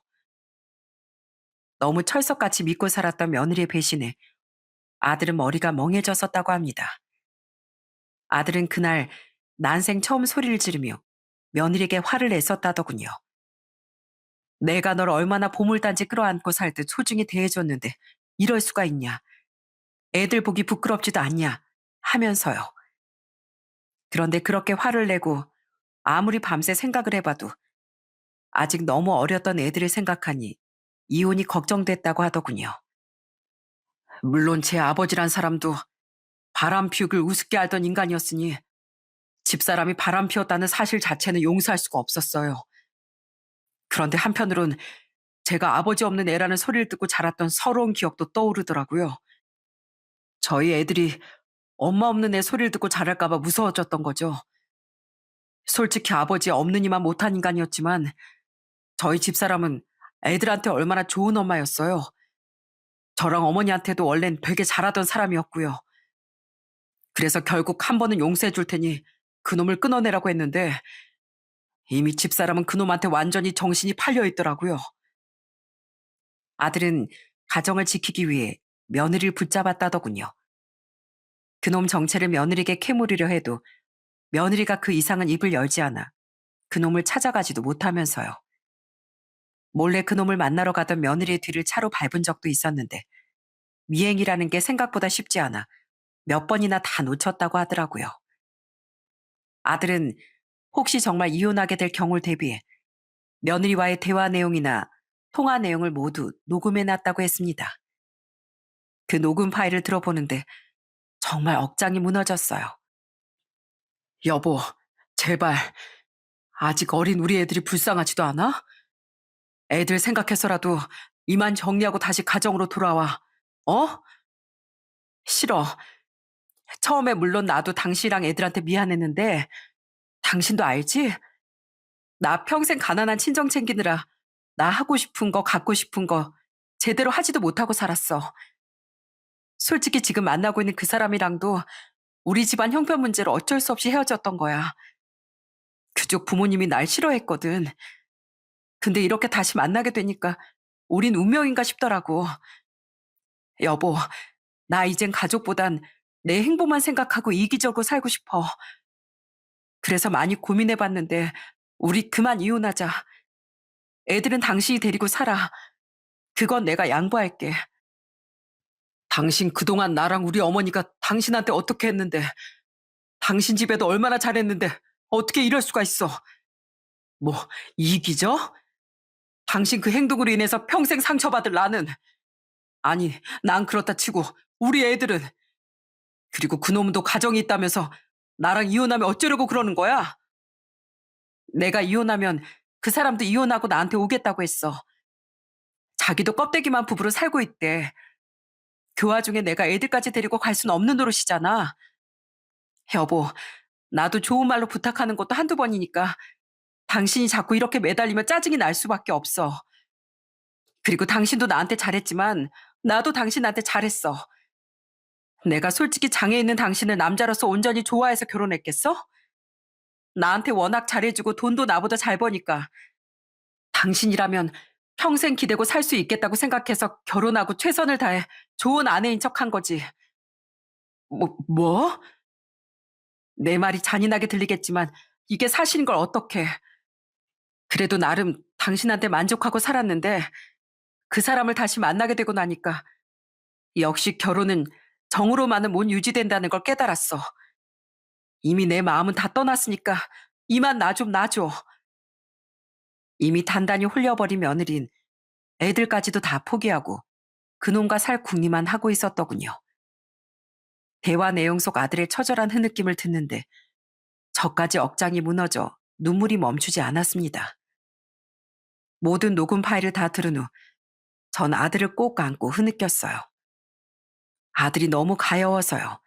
너무 철석같이 믿고 살았던 며느리의 배신에 아들은 머리가 멍해졌었다고 합니다. 아들은 그날 난생 처음 소리를 지르며 며느리에게 화를 냈었다더군요. 내가 널 얼마나 보물단지 끌어안고 살듯 소중히 대해줬는데 이럴 수가 있냐. 애들 보기 부끄럽지도 않냐 하면서요. 그런데 그렇게 화를 내고 아무리 밤새 생각을 해봐도 아직 너무 어렸던 애들을 생각하니 이혼이 걱정됐다고 하더군요. 물론 제 아버지란 사람도 바람 피우길 우습게 알던 인간이었으니 집사람이 바람 피웠다는 사실 자체는 용서할 수가 없었어요. 그런데 한편으론 제가 아버지 없는 애라는 소리를 듣고 자랐던 서러운 기억도 떠오르더라고요. 저희 애들이 엄마 없는 애 소리를 듣고 자랄까봐 무서워졌던 거죠. 솔직히 아버지 없느니만 못한 인간이었지만 저희 집사람은 애들한테 얼마나 좋은 엄마였어요. 저랑 어머니한테도 원래는 되게 잘하던 사람이었고요. 그래서 결국 한 번은 용서해 줄 테니 그놈을 끊어내라고 했는데 이미 집사람은 그놈한테 완전히 정신이 팔려 있더라고요. 아들은 가정을 지키기 위해 며느리를 붙잡았다더군요. 그놈 정체를 며느리에게 캐물으려 해도 며느리가 그 이상은 입을 열지 않아 그놈을 찾아가지도 못하면서요. 몰래 그놈을 만나러 가던 며느리의 뒤를 차로 밟은 적도 있었는데 미행이라는 게 생각보다 쉽지 않아 몇 번이나 다 놓쳤다고 하더라고요. 아들은 혹시 정말 이혼하게 될 경우를 대비해 며느리와의 대화 내용이나 통화 내용을 모두 녹음해놨다고 했습니다. 그 녹음 파일을 들어보는데 정말 억장이 무너졌어요. 여보, 제발, 아직 어린 우리 애들이 불쌍하지도 않아? 애들 생각해서라도 이만 정리하고 다시 가정으로 돌아와. 어? 싫어. 처음에 물론 나도 당신이랑 애들한테 미안했는데 당신도 알지? 나 평생 가난한 친정 챙기느라 나 하고 싶은 거 갖고 싶은 거 제대로 하지도 못하고 살았어. 솔직히 지금 만나고 있는 그 사람이랑도 우리 집안 형편 문제로 어쩔 수 없이 헤어졌던 거야. 그쪽 부모님이 날 싫어했거든. 근데 이렇게 다시 만나게 되니까 우린 운명인가 싶더라고. 여보, 나 이젠 가족보단 내 행복만 생각하고 이기적으로 살고 싶어. 그래서 많이 고민해봤는데 우리 그만 이혼하자. 애들은 당신이 데리고 살아. 그건 내가 양보할게. 당신 그동안 나랑 우리 어머니가 당신한테 어떻게 했는데, 당신 집에도 얼마나 잘했는데 어떻게 이럴 수가 있어. 뭐 이기적? 당신 그 행동으로 인해서 평생 상처받을 나는. 아니, 난 그렇다 치고 우리 애들은. 그리고 그놈도 가정이 있다면서 나랑 이혼하면 어쩌려고 그러는 거야? 내가 이혼하면 그 사람도 이혼하고 나한테 오겠다고 했어. 자기도 껍데기만 부부로 살고 있대. 그 와중에 내가 애들까지 데리고 갈 수는 없는 노릇이잖아. 여보, 나도 좋은 말로 부탁하는 것도 한두 번이니까 당신이 자꾸 이렇게 매달리면 짜증이 날 수밖에 없어. 그리고 당신도 나한테 잘했지만 나도 당신한테 잘했어. 내가 솔직히 장애 있는 당신을 남자로서 온전히 좋아해서 결혼했겠어? 나한테 워낙 잘해주고 돈도 나보다 잘 버니까 당신이라면 평생 기대고 살 수 있겠다고 생각해서 결혼하고 최선을 다해 좋은 아내인 척한 거지. 뭐? 내 말이 잔인하게 들리겠지만 이게 사실인 걸 어떡해. 그래도 나름 당신한테 만족하고 살았는데 그 사람을 다시 만나게 되고 나니까 역시 결혼은 정으로만은 못 유지된다는 걸 깨달았어. 이미 내 마음은 다 떠났으니까 이만 나 좀 놔줘. 이미 단단히 홀려버린 며느린 애들까지도 다 포기하고 그놈과 살 궁리만 하고 있었더군요. 대화 내용 속 아들의 처절한 흐느낌을 듣는데 저까지 억장이 무너져 눈물이 멈추지 않았습니다. 모든 녹음 파일을 다 들은 후 전 아들을 꼭 안고 흐느꼈어요. 아들이 너무 가여워서요.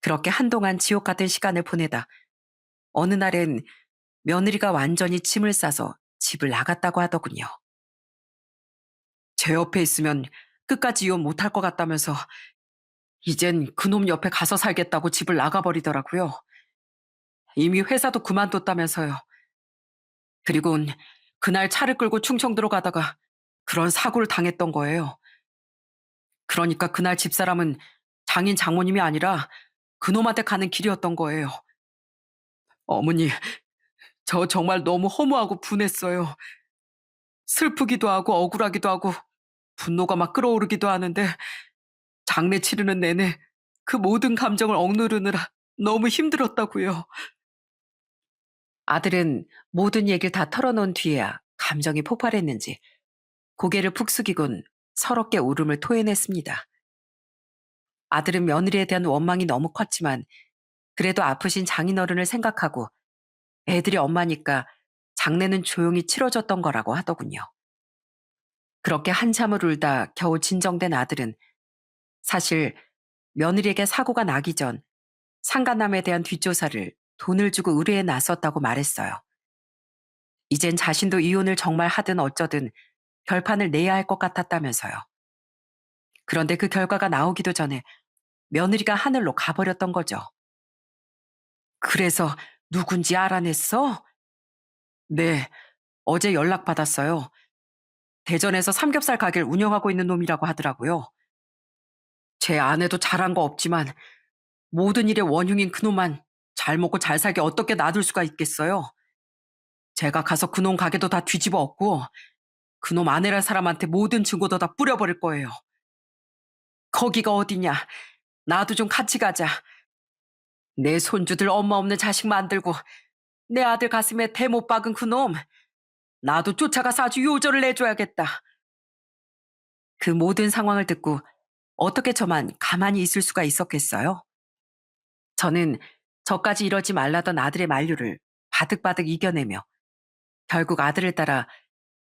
그렇게 한동안 지옥 같은 시간을 보내다 어느 날엔 며느리가 완전히 짐을 싸서 집을 나갔다고 하더군요. 제 옆에 있으면 끝까지 이혼 못할 것 같다면서 이젠 그놈 옆에 가서 살겠다고 집을 나가버리더라고요. 이미 회사도 그만뒀다면서요. 그리곤 그날 차를 끌고 충청도로 가다가 그런 사고를 당했던 거예요. 그러니까 그날 집사람은 장인 장모님이 아니라 그놈한테 가는 길이었던 거예요. 어머니, 저 정말 너무 허무하고 분했어요. 슬프기도 하고 억울하기도 하고 분노가 막 끓어오르기도 하는데 장례 치르는 내내 그 모든 감정을 억누르느라 너무 힘들었다고요. 아들은 모든 얘기를 다 털어놓은 뒤에야 감정이 폭발했는지 고개를 푹 숙이곤 서럽게 울음을 토해냈습니다. 아들은 며느리에 대한 원망이 너무 컸지만 그래도 아프신 장인어른을 생각하고 애들이 엄마니까 장례는 조용히 치러졌던 거라고 하더군요. 그렇게 한참을 울다 겨우 진정된 아들은 사실 며느리에게 사고가 나기 전 상간남에 대한 뒷조사를 돈을 주고 의뢰에 나섰다고 말했어요. 이젠 자신도 이혼을 정말 하든 어쩌든 결판을 내야 할 것 같았다면서요. 그런데 그 결과가 나오기도 전에 며느리가 하늘로 가버렸던 거죠. 그래서 누군지 알아냈어? 네, 어제 연락받았어요. 대전에서 삼겹살 가게를 운영하고 있는 놈이라고 하더라고요. 제 아내도 잘한 거 없지만 모든 일의 원흉인 그놈만 잘 먹고 잘 살게 어떻게 놔둘 수가 있겠어요. 제가 가서 그놈 가게도 다 뒤집어 엎고 그놈 아내란 사람한테 모든 증거도 다 뿌려버릴 거예요. 거기가 어디냐. 나도 좀 같이 가자. 내 손주들 엄마 없는 자식 만들고 내 아들 가슴에 대 못 박은 그놈. 나도 쫓아가서 아주 요절을 내줘야겠다. 그 모든 상황을 듣고 어떻게 저만 가만히 있을 수가 있었겠어요? 저는 저까지 이러지 말라던 아들의 만류를 바득바득 이겨내며 결국 아들을 따라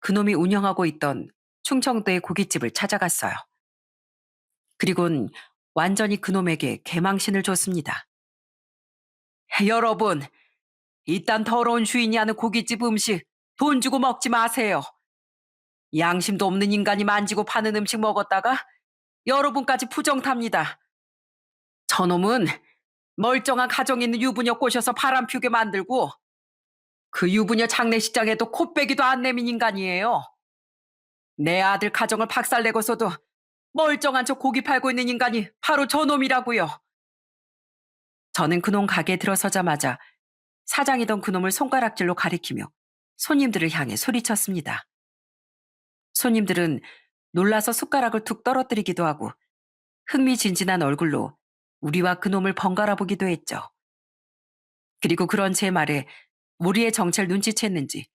그놈이 운영하고 있던 충청도의 고깃집을 찾아갔어요. 그리곤 완전히 그놈에게 개망신을 줬습니다. 여러분, 이딴 더러운 주인이 하는 고깃집 음식 돈 주고 먹지 마세요. 양심도 없는 인간이 만지고 파는 음식 먹었다가 여러분까지 부정탑니다. 저놈은 멀쩡한 가정 있는 유부녀 꼬셔서 바람 피우게 만들고 그 유부녀 장례식장에도 코빼기도 안 내민 인간이에요. 내 아들 가정을 박살내고서도 멀쩡한 저 고기 팔고 있는 인간이 바로 저놈이라고요. 저는 그놈 가게에 들어서자마자 사장이던 그놈을 손가락질로 가리키며 손님들을 향해 소리쳤습니다. 손님들은 놀라서 숟가락을 툭 떨어뜨리기도 하고 흥미진진한 얼굴로 우리와 그놈을 번갈아 보기도 했죠. 그리고 그런 제 말에 우리의 정체를 눈치챘는지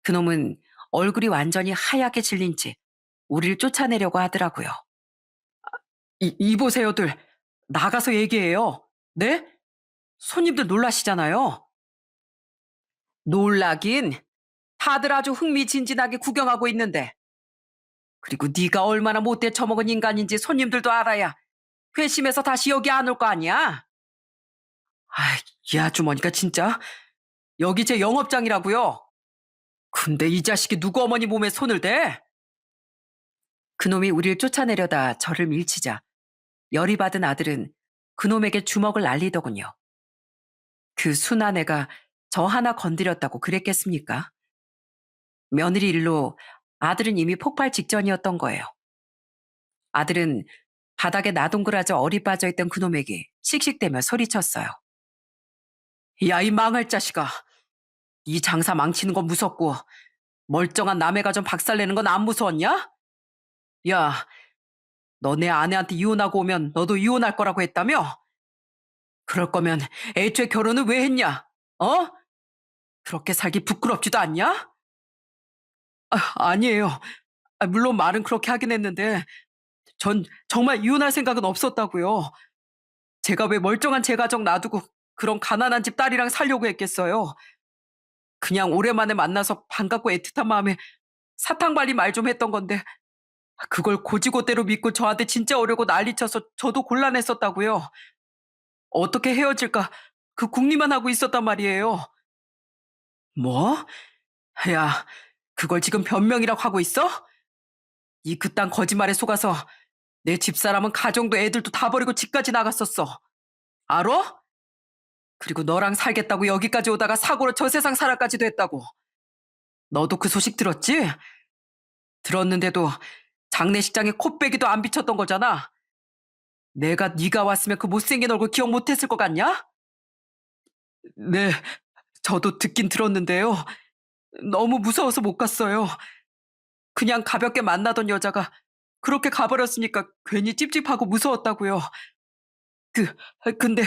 그놈은 얼굴이 완전히 하얗게 질린 채 우리를 쫓아내려고 하더라고요. 이보세요들, 나가서 얘기해요. 네? 손님들 놀라시잖아요. 놀라긴 다들 아주 흥미진진하게 구경하고 있는데. 그리고 네가 얼마나 못돼 처먹은 인간인지 손님들도 알아야 회심해서 다시 여기 안 올 거 아니야? 아이, 이 아주머니가 진짜 여기 제 영업장이라고요. 근데 이 자식이 누구 어머니 몸에 손을 대? 그놈이 우리를 쫓아내려다 저를 밀치자 열이 받은 아들은 그놈에게 주먹을 날리더군요. 그 순한 애가 저 하나 건드렸다고 그랬겠습니까? 며느리 일로 아들은 이미 폭발 직전이었던 거예요. 아들은 바닥에 나동그라져 얼이 빠져있던 그놈에게 씩씩대며 소리쳤어요. 야, 이 망할 자식아. 이 장사 망치는 건 무섭고 멀쩡한 남의 가정 박살내는 건 안 무서웠냐? 야, 너 내 아내한테 이혼하고 오면 너도 이혼할 거라고 했다며? 그럴 거면 애초에 결혼을 왜 했냐? 어? 그렇게 살기 부끄럽지도 않냐? 아니에요. 물론 말은 그렇게 하긴 했는데 전 정말 이혼할 생각은 없었다고요. 제가 왜 멀쩡한 제 가정 놔두고 그런 가난한 집 딸이랑 살려고 했겠어요. 그냥 오랜만에 만나서 반갑고 애틋한 마음에 사탕발리 말 좀 했던 건데 그걸 고지고대로 믿고 저한테 진짜 오려고 난리쳐서 저도 곤란했었다고요. 어떻게 헤어질까 그 궁리만 하고 있었단 말이에요. 뭐? 야, 그걸 지금 변명이라고 하고 있어? 이 그딴 거짓말에 속아서 내 집사람은 가정도 애들도 다 버리고 집까지 나갔었어. 알아? 그리고 너랑 살겠다고 여기까지 오다가 사고로 저 세상 살아까지도 했다고. 너도 그 소식 들었지? 들었는데도 장례식장에 코빼기도 안 비쳤던 거잖아. 내가 네가 왔으면 그 못생긴 얼굴 기억 못했을 것 같냐? 네, 저도 듣긴 들었는데요. 너무 무서워서 못 갔어요. 그냥 가볍게 만나던 여자가 그렇게 가버렸으니까 괜히 찝찝하고 무서웠다고요. 그, 근데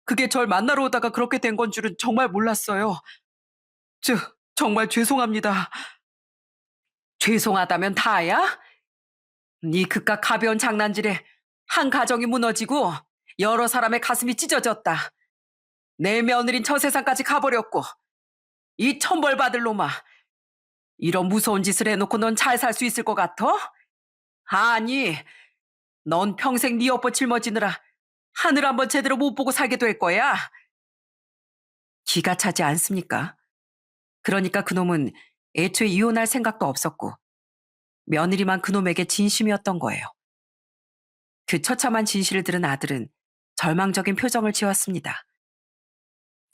그게 절 만나러 오다가 그렇게 된 건 줄은 정말 몰랐어요. 저, 정말 죄송합니다. 죄송하다면 다야? 네 그깟 가벼운 장난질에 한 가정이 무너지고 여러 사람의 가슴이 찢어졌다. 내 며느린 저 세상까지 가버렸고 이 천벌 받을 놈아. 이런 무서운 짓을 해놓고 넌 잘 살 수 있을 것 같아? 아니, 넌 평생 네 엎어 짊어지느라 하늘 한번 제대로 못 보고 살게 될 거야. 기가 차지 않습니까? 그러니까 그놈은 애초에 이혼할 생각도 없었고 며느리만 그놈에게 진심이었던 거예요. 그 처참한 진실을 들은 아들은 절망적인 표정을 지었습니다.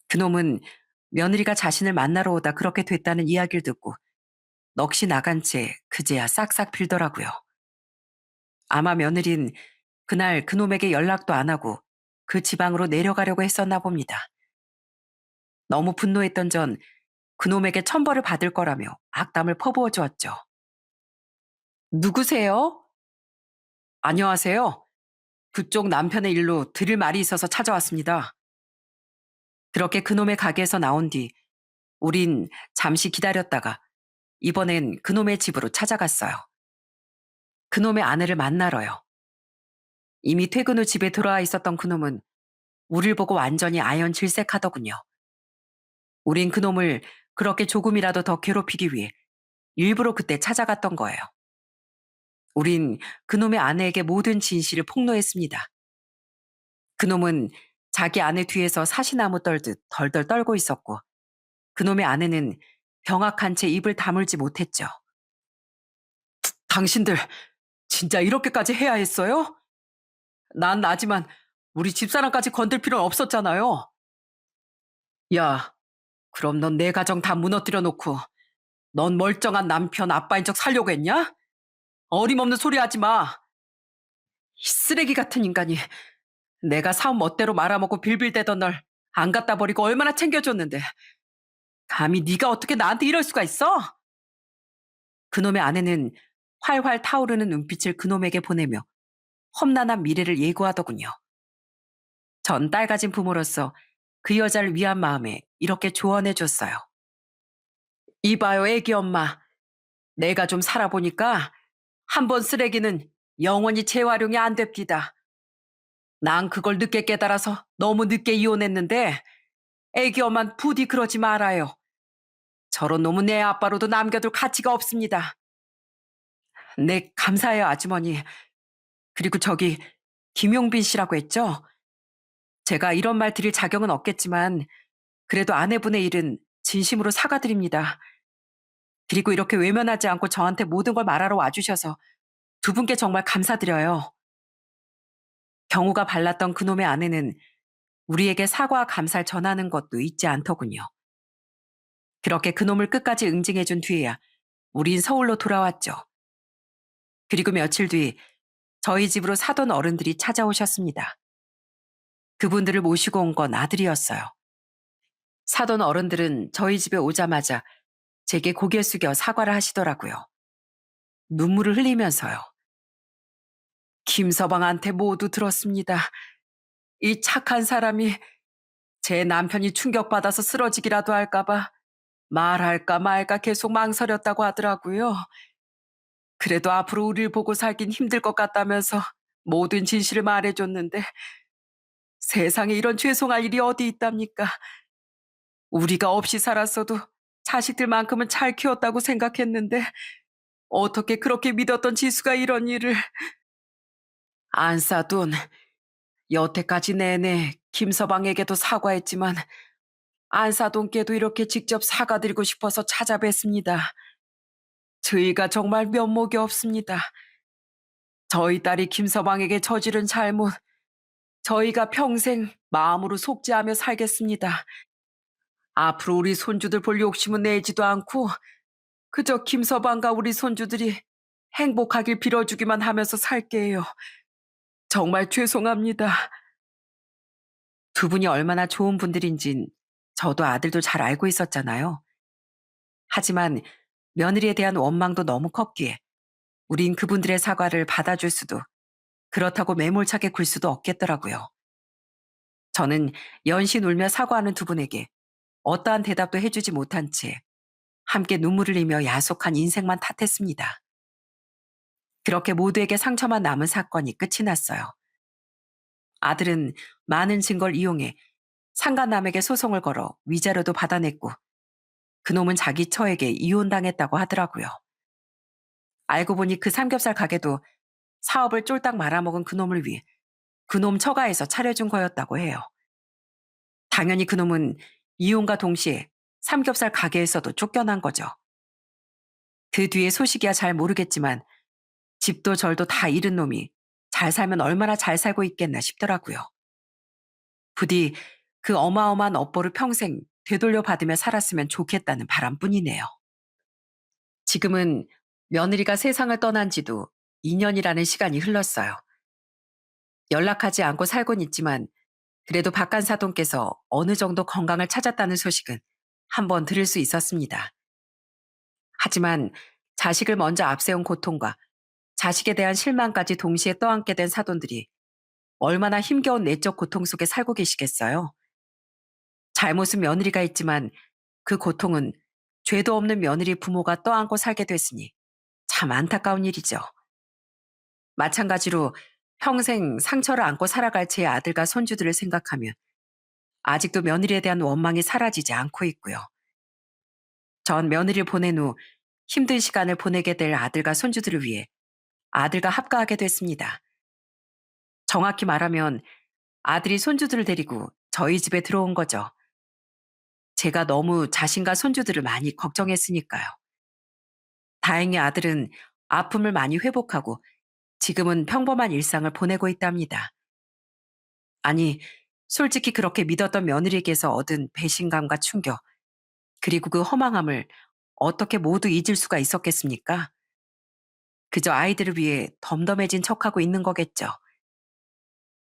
그놈은 며느리가 자신을 만나러 오다 그렇게 됐다는 이야기를 듣고 넋이 나간 채 그제야 싹싹 빌더라고요. 아마 며느린 그날 그놈에게 연락도 안 하고 그 지방으로 내려가려고 했었나 봅니다. 너무 분노했던 전 그놈에게 천벌을 받을 거라며 악담을 퍼부어 주었죠. 누구세요? 안녕하세요. 그쪽 남편의 일로 드릴 말이 있어서 찾아왔습니다. 그렇게 그놈의 가게에서 나온 뒤 우린 잠시 기다렸다가 이번엔 그놈의 집으로 찾아갔어요. 그놈의 아내를 만나러요. 이미 퇴근 후 집에 돌아와 있었던 그놈은 우릴 보고 완전히 아연질색하더군요. 우린 그놈을 그렇게 조금이라도 더 괴롭히기 위해 일부러 그때 찾아갔던 거예요. 우린 그놈의 아내에게 모든 진실을 폭로했습니다. 그놈은 자기 아내 뒤에서 사시나무 떨듯 덜덜 떨고 있었고 그놈의 아내는 병약한 채 입을 다물지 못했죠. 당신들 진짜 이렇게까지 해야 했어요? 난 나지만 우리 집사람까지 건들 필요는 없었잖아요. 야, 그럼 넌 내 가정 다 무너뜨려 놓고 넌 멀쩡한 남편 아빠인 척 살려고 했냐? 어림없는 소리 하지 마. 이 쓰레기 같은 인간이 내가 사업 멋대로 말아먹고 빌빌대던 널 안 갖다 버리고 얼마나 챙겨줬는데 감히 네가 어떻게 나한테 이럴 수가 있어? 그놈의 아내는 활활 타오르는 눈빛을 그놈에게 보내며 험난한 미래를 예고하더군요. 전 딸 가진 부모로서 그 여자를 위한 마음에 이렇게 조언해 줬어요. 이봐요, 애기 엄마. 내가 좀 살아보니까 한 번 쓰레기는 영원히 재활용이 안 됩디다. 난 그걸 늦게 깨달아서 너무 늦게 이혼했는데 애기 엄만 부디 그러지 말아요. 저런 놈은 내 아빠로도 남겨둘 가치가 없습니다. 네, 감사해요, 아주머니. 그리고 저기 김용빈 씨라고 했죠? 제가 이런 말 드릴 자격은 없겠지만 그래도 아내분의 일은 진심으로 사과드립니다. 그리고 이렇게 외면하지 않고 저한테 모든 걸 말하러 와주셔서 두 분께 정말 감사드려요. 경우가 발랐던 그놈의 아내는 우리에게 사과와 감사를 전하는 것도 잊지 않더군요. 그렇게 그놈을 끝까지 응징해준 뒤에야 우린 서울로 돌아왔죠. 그리고 며칠 뒤 저희 집으로 사돈 어른들이 찾아오셨습니다. 그분들을 모시고 온 건 아들이었어요. 사돈 어른들은 저희 집에 오자마자 제게 고개 숙여 사과를 하시더라고요. 눈물을 흘리면서요. 김서방한테 모두 들었습니다. 이 착한 사람이 제 남편이 충격받아서 쓰러지기라도 할까봐 말할까 말까 계속 망설였다고 하더라고요. 그래도 앞으로 우리를 보고 살긴 힘들 것 같다면서 모든 진실을 말해줬는데 세상에 이런 죄송할 일이 어디 있답니까? 우리가 없이 살았어도 자식들만큼은 잘 키웠다고 생각했는데 어떻게 그렇게 믿었던 지수가 이런 일을. 안사돈, 여태까지 내내 김서방에게도 사과했지만 안사돈께도 이렇게 직접 사과드리고 싶어서 찾아뵀습니다. 저희가 정말 면목이 없습니다. 저희 딸이 김서방에게 저지른 잘못, 저희가 평생 마음으로 속죄하며 살겠습니다. 앞으로 우리 손주들 볼 욕심은 내지도 않고 그저 김서방과 우리 손주들이 행복하길 빌어주기만 하면서 살게요. 정말 죄송합니다. 두 분이 얼마나 좋은 분들인진 저도 아들도 잘 알고 있었잖아요. 하지만 며느리에 대한 원망도 너무 컸기에 우린 그분들의 사과를 받아줄 수도 그렇다고 매몰차게 굴 수도 없겠더라고요. 저는 연신 울며 사과하는 두 분에게 어떠한 대답도 해주지 못한 채 함께 눈물을 흘리며 야속한 인생만 탓했습니다. 그렇게 모두에게 상처만 남은 사건이 끝이 났어요. 아들은 많은 증거를 이용해 상간남에게 소송을 걸어 위자료도 받아냈고 그놈은 자기 처에게 이혼당했다고 하더라고요. 알고 보니 그 삼겹살 가게도 사업을 쫄딱 말아먹은 그놈을 위해 그놈 처가에서 차려준 거였다고 해요. 당연히 그놈은 이혼과 동시에 삼겹살 가게에서도 쫓겨난 거죠. 그 뒤에 소식이야 잘 모르겠지만 집도 절도 다 잃은 놈이 잘 살면 얼마나 잘 살고 있겠나 싶더라고요. 부디 그 어마어마한 업보를 평생 되돌려 받으며 살았으면 좋겠다는 바람뿐이네요. 지금은 며느리가 세상을 떠난 지도 2년이라는 시간이 흘렀어요. 연락하지 않고 살곤 있지만 그래도 박간사돈께서 어느 정도 건강을 찾았다는 소식은 한번 들을 수 있었습니다. 하지만 자식을 먼저 앞세운 고통과 자식에 대한 실망까지 동시에 떠안게 된 사돈들이 얼마나 힘겨운 내적 고통 속에 살고 계시겠어요. 잘못은 며느리가 있지만 그 고통은 죄도 없는 며느리 부모가 떠안고 살게 됐으니 참 안타까운 일이죠. 마찬가지로 평생 상처를 안고 살아갈 제 아들과 손주들을 생각하면 아직도 며느리에 대한 원망이 사라지지 않고 있고요. 전 며느리를 보낸 후 힘든 시간을 보내게 될 아들과 손주들을 위해 아들과 합가하게 됐습니다. 정확히 말하면 아들이 손주들을 데리고 저희 집에 들어온 거죠. 제가 너무 자신과 손주들을 많이 걱정했으니까요. 다행히 아들은 아픔을 많이 회복하고 지금은 평범한 일상을 보내고 있답니다. 아니, 솔직히 그렇게 믿었던 며느리에게서 얻은 배신감과 충격, 그리고 그 허망함을 어떻게 모두 잊을 수가 있었겠습니까? 그저 아이들을 위해 덤덤해진 척하고 있는 거겠죠.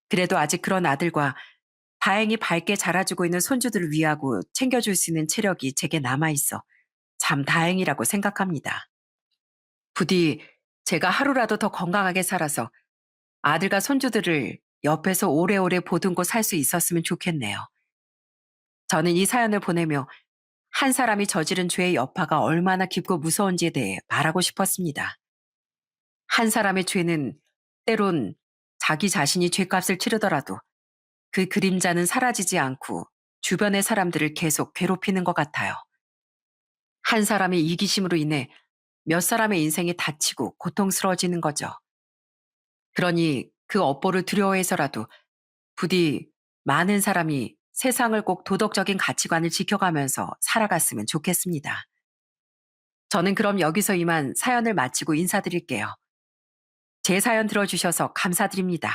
그래도 아직 그런 아들과 다행히 밝게 자라주고 있는 손주들을 위하고 챙겨줄 수 있는 체력이 제게 남아있어 참 다행이라고 생각합니다. 부디 제가 하루라도 더 건강하게 살아서 아들과 손주들을 옆에서 오래오래 보듬고 살 수 있었으면 좋겠네요. 저는 이 사연을 보내며 한 사람이 저지른 죄의 여파가 얼마나 깊고 무서운지에 대해 말하고 싶었습니다. 한 사람의 죄는 때론 자기 자신이 죄값을 치르더라도 그 그림자는 사라지지 않고 주변의 사람들을 계속 괴롭히는 것 같아요. 한 사람의 이기심으로 인해 몇 사람의 인생이 다치고 고통스러워지는 거죠. 그러니 그 업보를 두려워해서라도 부디 많은 사람이 세상을 꼭 도덕적인 가치관을 지켜가면서 살아갔으면 좋겠습니다. 저는 그럼 여기서 이만 사연을 마치고 인사드릴게요. 제 사연 들어주셔서 감사드립니다.